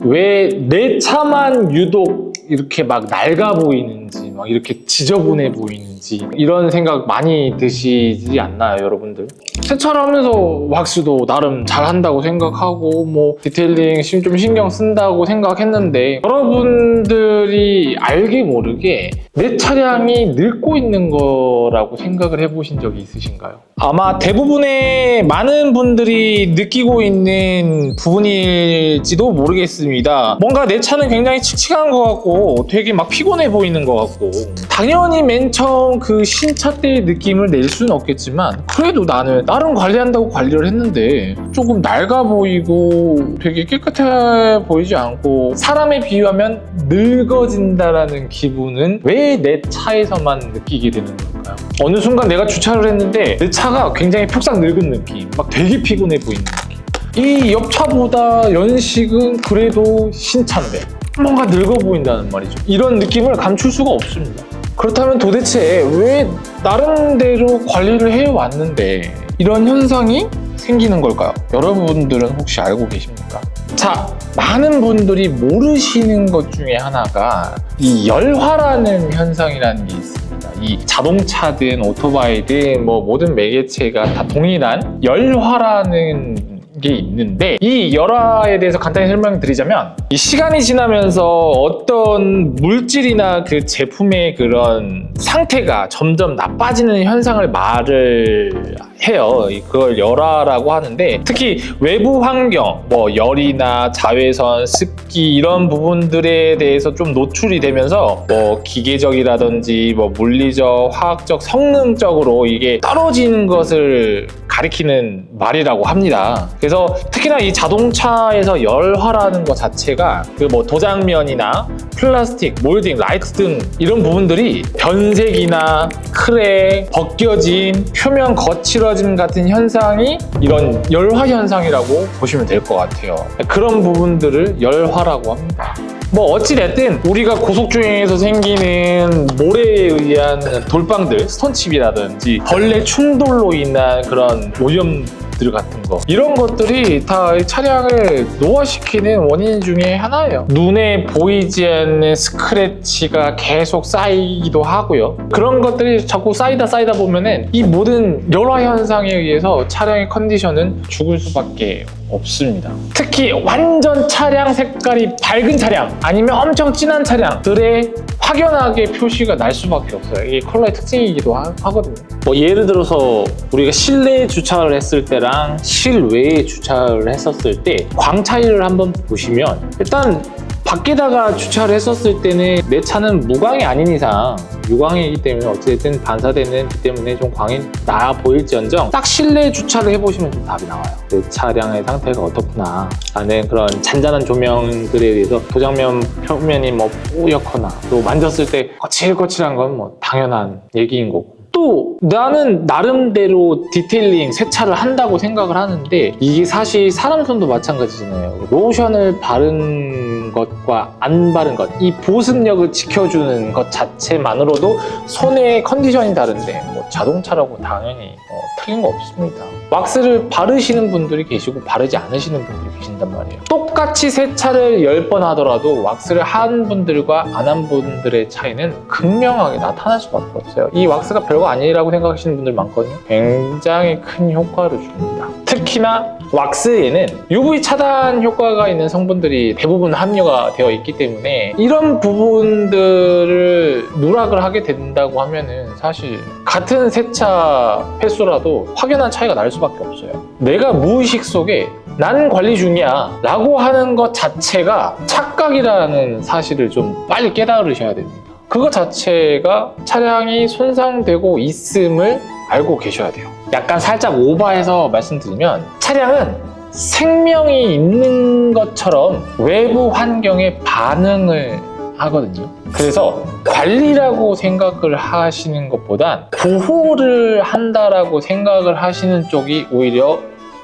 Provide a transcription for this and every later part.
왜 내 차만 유독 이렇게 막 낡아 보이는지, 막 이렇게 지저분해 보이는지, 이런 생각 많이 드시지 않나요, 여러분들? 세차를 하면서 왁스도 나름 잘한다고 생각하고 뭐 디테일링 좀 신경 쓴다고 생각했는데, 여러분들이 알게 모르게 내 차량이 늙고 있는 거라고 생각을 해보신 적이 있으신가요? 아마 대부분의 많은 분들이 느끼고 있는 부분일지도 모르겠습니다. 뭔가 내 차는 굉장히 칙칙한 것 같고 되게 막 피곤해 보이는 것 같고, 당연히 맨 처음 그 신차 때의 느낌을 낼 수는 없겠지만, 그래도 나는 나름 관리한다고 관리를 했는데 조금 낡아 보이고 되게 깨끗해 보이지 않고, 사람에 비유하면 늙어진다라는 기분은 왜 내 차에서만 느끼게 되는 걸까요? 어느 순간 내가 주차를 했는데 내 차가 굉장히 폭삭 늙은 느낌, 막 되게 피곤해 보이는 느낌. 이 옆차보다 연식은 그래도 신차인데 뭔가 늙어 보인다는 말이죠. 이런 느낌을 감출 수가 없습니다. 그렇다면 도대체 왜 나름대로 관리를 해왔는데 이런 현상이 생기는 걸까요? 여러분들은 혹시 알고 계십니까? 자, 많은 분들이 모르시는 것 중에 하나가 이 열화라는 현상이라는 게 있습니다. 이 자동차든 오토바이든 뭐 모든 매개체가 다 동일한 열화라는 게 있는데, 이 열화에 대해서 간단히 설명드리자면, 이 시간이 지나면서 어떤 물질이나 그 제품의 그런 상태가 점점 나빠지는 현상을 말을 해요. 그걸 열화라고 하는데, 특히 외부 환경, 뭐 열이나 자외선, 습기 이런 부분들에 대해서 좀 노출이 되면서 뭐 기계적이라든지 뭐 물리적, 화학적, 성능적으로 이게 떨어지는 것을 가리키는 말이라고 합니다. 그래서 특히나 이 자동차에서 열화라는 것 자체가 그 뭐 도장면이나 플라스틱, 몰딩, 라이트 등 이런 부분들이 변색이나 크랙, 벗겨짐, 표면 거칠어짐 같은 현상이 이런 열화 현상이라고 보시면 될 것 같아요. 그런 부분들을 열화라고 합니다. 뭐 어찌됐든 우리가 고속주행에서 생기는 모래에 의한 돌방들, 스톤칩이라든지 벌레 충돌로 인한 그런 오염들 같은 거, 이런 것들이 다 차량을 노화시키는 원인 중에 하나예요. 눈에 보이지 않는 스크래치가 계속 쌓이기도 하고요. 그런 것들이 자꾸 쌓이다 보면은 이 모든 열화 현상에 의해서 차량의 컨디션은 죽을 수밖에 없습니다. 특히 완전 차량 색깔이 밝은 차량 아니면 엄청 진한 차량들의 확연하게 표시가 날 수밖에 없어요. 이게 컬러의 특징이기도 하거든요. 뭐 예를 들어서 우리가 실내에 주차를 했을 때랑 실외에 주차를 했었을 때 광 차이를 한번 보시면, 일단 밖에다가 주차를 했었을 때는 내 차는 무광이 아닌 이상, 유광이기 때문에 어쨌든 반사되는 그 때문에 좀 광이 나 보일지언정, 딱 실내 주차를 해보시면 좀 답이 나와요. 내 차량의 상태가 어떻구나 라는 그런 잔잔한 조명들에 의해서 도장면 표면이 뭐 뿌옇거나, 또 만졌을 때 거칠거칠한 건 뭐 당연한 얘기인 거고, 또 나는 나름대로 디테일링 세차를 한다고 생각을 하는데, 이게 사실 사람 손도 마찬가지잖아요. 로션을 바른 것과 안 바른 것, 이 보습력을 지켜주는 것 자체만으로도 손의 컨디션이 다른데, 뭐 자동차라고 당연히 틀린 거 없습니다. 왁스를 바르시는 분들이 계시고 바르지 않으시는 분들이 계신단 말이에요. 똑같이 세차를 10번 하더라도 왁스를 한 분들과 안 한 분들의 차이는 극명하게 나타날 수밖에 없어요. 이 왁스가 별거 아니라고 생각하시는 분들 많거든요. 굉장히 큰 효과를 줍니다. 특히나 왁스에는 UV 차단 효과가 있는 성분들이 대부분 함유가 되어 있기 때문에, 이런 부분들을 누락을 하게 된다고 하면은 사실 같은 세차 횟수라도 확연한 차이가 날 수밖에 없어요. 내가 무의식 속에 나는 관리 중이야 라고 하는 것 자체가 착각이라는 사실을 좀 빨리 깨달으셔야 됩니다. 그것 자체가 차량이 손상되고 있음을 알고 계셔야 돼요. 약간 살짝 오버해서 말씀드리면, 차량은 생명이 있는 것처럼 외부 환경에 반응을 하거든요. 그래서 관리라고 생각을 하시는 것보단 보호를 한다라고 생각을 하시는 쪽이 오히려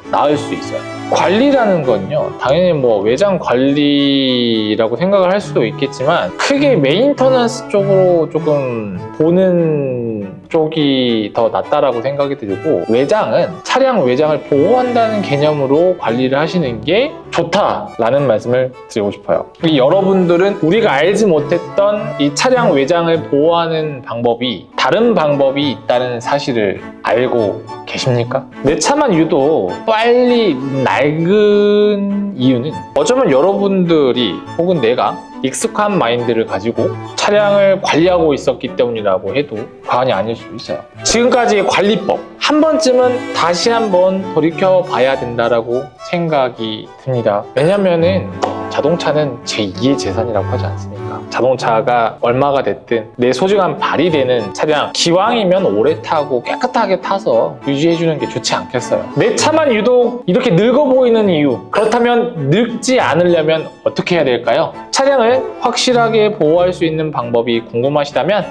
나을 수 있어요. 관리라는 건요, 당연히 뭐 외장 관리라고 생각을 할 수도 있겠지만 크게 메인터넌스 쪽으로 조금 보는 쪽이 더 낫다라고 생각이 들고, 외장은 차량 외장을 보호한다는 개념으로 관리를 하시는 게 좋다라는 말씀을 드리고 싶어요. 여러분들은 우리가 알지 못했던 이 차량 외장을 보호하는 방법이, 다른 방법이 있다는 사실을 알고 계십니까? 내 차만 유독 빨리 낡은 이유는 어쩌면 여러분들이 혹은 내가 익숙한 마인드를 가지고 차량을 관리하고 있었기 때문이라고 해도 과언이 아닐 수도 있어요. 지금까지의 관리법 한 번쯤은 다시 한번 돌이켜 봐야 된다라고 생각이 듭니다. 왜냐면은 자동차는 제2의 재산이라고 하지 않습니까? 자동차가 얼마가 됐든 내 소중한 발이 되는 차량, 기왕이면 오래 타고 깨끗하게 타서 유지해주는 게 좋지 않겠어요? 내 차만 유독 이렇게 늙어 보이는 이유, 그렇다면 늙지 않으려면 어떻게 해야 될까요? 차량을 확실하게 보호할 수 있는 방법이 궁금하시다면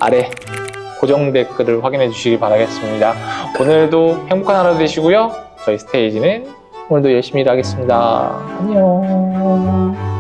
아래 고정 댓글을 확인해 주시기 바라겠습니다. 오늘도 행복한 하루 되시고요. 저희 스테이지는 오늘도 열심히 일하겠습니다. 안녕.